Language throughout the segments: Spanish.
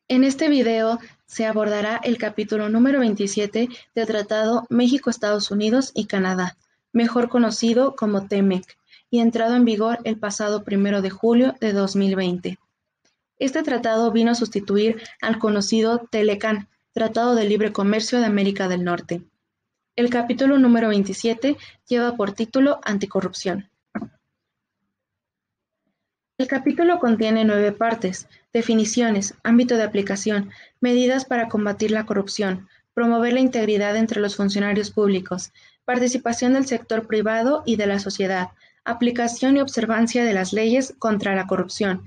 En este video se abordará el capítulo número 27 del Tratado México-Estados Unidos y Canadá, mejor conocido como TEMEC, y entrado en vigor el pasado 1 de julio de 2020. Este tratado vino a sustituir al conocido TELECAN, Tratado de Libre Comercio de América del Norte. El capítulo número 27 lleva por título Anticorrupción. El capítulo contiene 9 partes: definiciones, ámbito de aplicación, medidas para combatir la corrupción, promover la integridad entre los funcionarios públicos, participación del sector privado y de la sociedad, aplicación y observancia de las leyes contra la corrupción,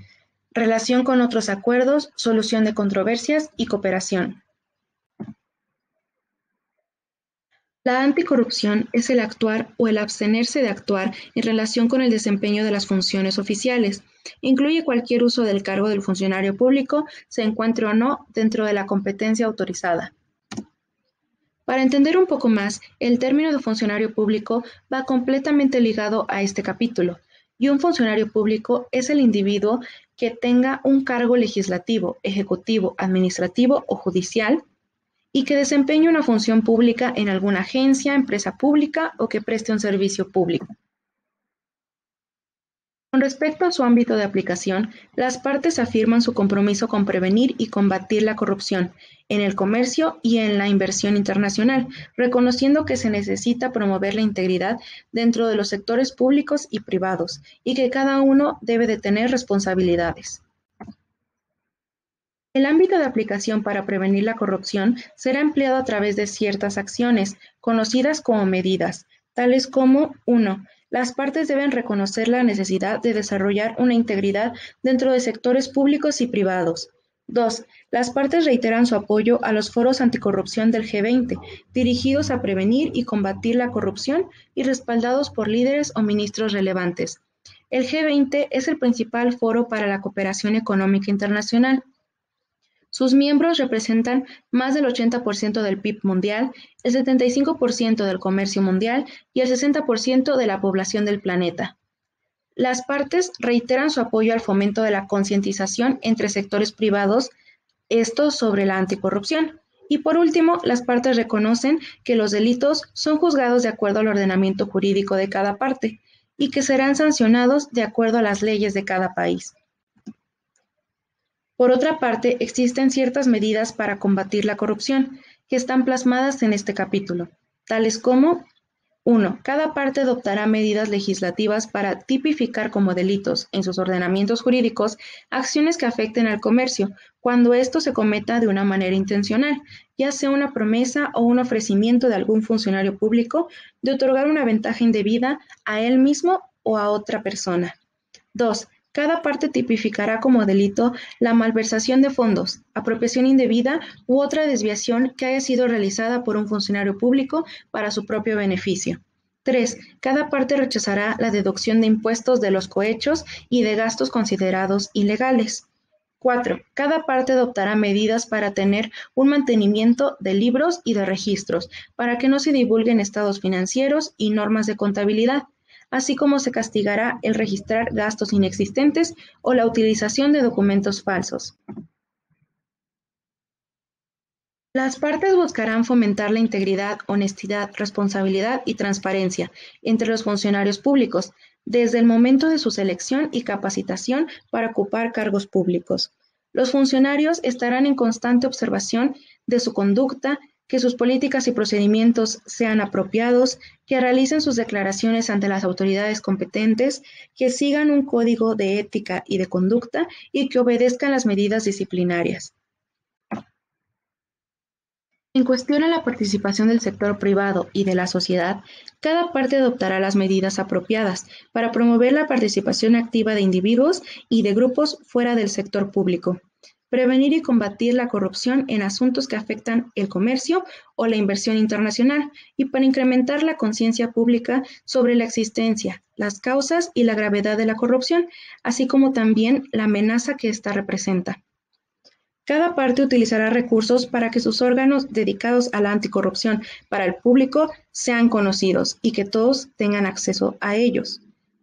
relación con otros acuerdos, solución de controversias y cooperación. La anticorrupción es el actuar o el abstenerse de actuar en relación con el desempeño de las funciones oficiales. Incluye cualquier uso del cargo del funcionario público, se encuentre o no dentro de la competencia autorizada. Para entender un poco más, el término de funcionario público va completamente ligado a este capítulo, y un funcionario público es el individuo que tenga un cargo legislativo, ejecutivo, administrativo o judicial, y que desempeñe una función pública en alguna agencia, empresa pública o que preste un servicio público. Con respecto a su ámbito de aplicación, las partes afirman su compromiso con prevenir y combatir la corrupción en el comercio y en la inversión internacional, reconociendo que se necesita promover la integridad dentro de los sectores públicos y privados, y que cada uno debe de tener responsabilidades. El ámbito de aplicación para prevenir la corrupción será empleado a través de ciertas acciones, conocidas como medidas, tales como 1. Las partes deben reconocer la necesidad de desarrollar una integridad dentro de sectores públicos y privados. 2. Las partes reiteran su apoyo a los foros anticorrupción del G20, dirigidos a prevenir y combatir la corrupción y respaldados por líderes o ministros relevantes. El G20 es el principal foro para la cooperación económica internacional. Sus miembros representan más del 80% del PIB mundial, el 75% del comercio mundial y el 60% de la población del planeta. Las partes reiteran su apoyo al fomento de la concientización entre sectores privados, esto sobre la anticorrupción. Y por último, las partes reconocen que los delitos son juzgados de acuerdo al ordenamiento jurídico de cada parte y que serán sancionados de acuerdo a las leyes de cada país. Por otra parte, existen ciertas medidas para combatir la corrupción, que están plasmadas en este capítulo, tales como 1. Cada parte adoptará medidas legislativas para tipificar como delitos, en sus ordenamientos jurídicos, acciones que afecten al comercio, cuando esto se cometa de una manera intencional, ya sea una promesa o un ofrecimiento de algún funcionario público de otorgar una ventaja indebida a él mismo o a otra persona. 2. Cada parte tipificará como delito la malversación de fondos, apropiación indebida u otra desviación que haya sido realizada por un funcionario público para su propio beneficio. 3. Cada parte rechazará la deducción de impuestos de los cohechos y de gastos considerados ilegales. 4. Cada parte adoptará medidas para tener un mantenimiento de libros y de registros, para que no se divulguen estados financieros y normas de contabilidad, así como se castigará el registrar gastos inexistentes o la utilización de documentos falsos. Las partes buscarán fomentar la integridad, honestidad, responsabilidad y transparencia entre los funcionarios públicos, desde el momento de su selección y capacitación para ocupar cargos públicos. Los funcionarios estarán en constante observación de su conducta, que sus políticas y procedimientos sean apropiados, que realicen sus declaraciones ante las autoridades competentes, que sigan un código de ética y de conducta y que obedezcan las medidas disciplinarias. En cuestión a la participación del sector privado y de la sociedad, cada parte adoptará las medidas apropiadas para promover la participación activa de individuos y de grupos fuera del sector público, prevenir y combatir la corrupción en asuntos que afectan el comercio o la inversión internacional y para incrementar la conciencia pública sobre la existencia, las causas y la gravedad de la corrupción, así como también la amenaza que ésta representa. Cada parte utilizará recursos para que sus órganos dedicados a la anticorrupción para el público sean conocidos y que todos tengan acceso a ellos.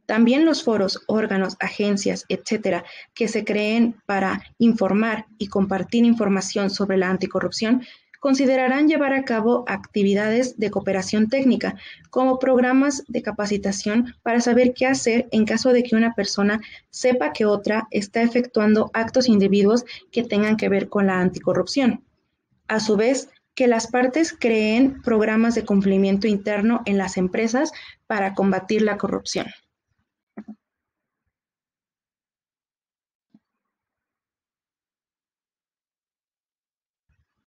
También los foros, órganos, agencias, etcétera, que se creen para informar y compartir información sobre la anticorrupción, considerarán llevar a cabo actividades de cooperación técnica, como programas de capacitación para saber qué hacer en caso de que una persona sepa que otra está efectuando actos indebidos que tengan que ver con la anticorrupción. A su vez, que las partes creen programas de cumplimiento interno en las empresas para combatir la corrupción.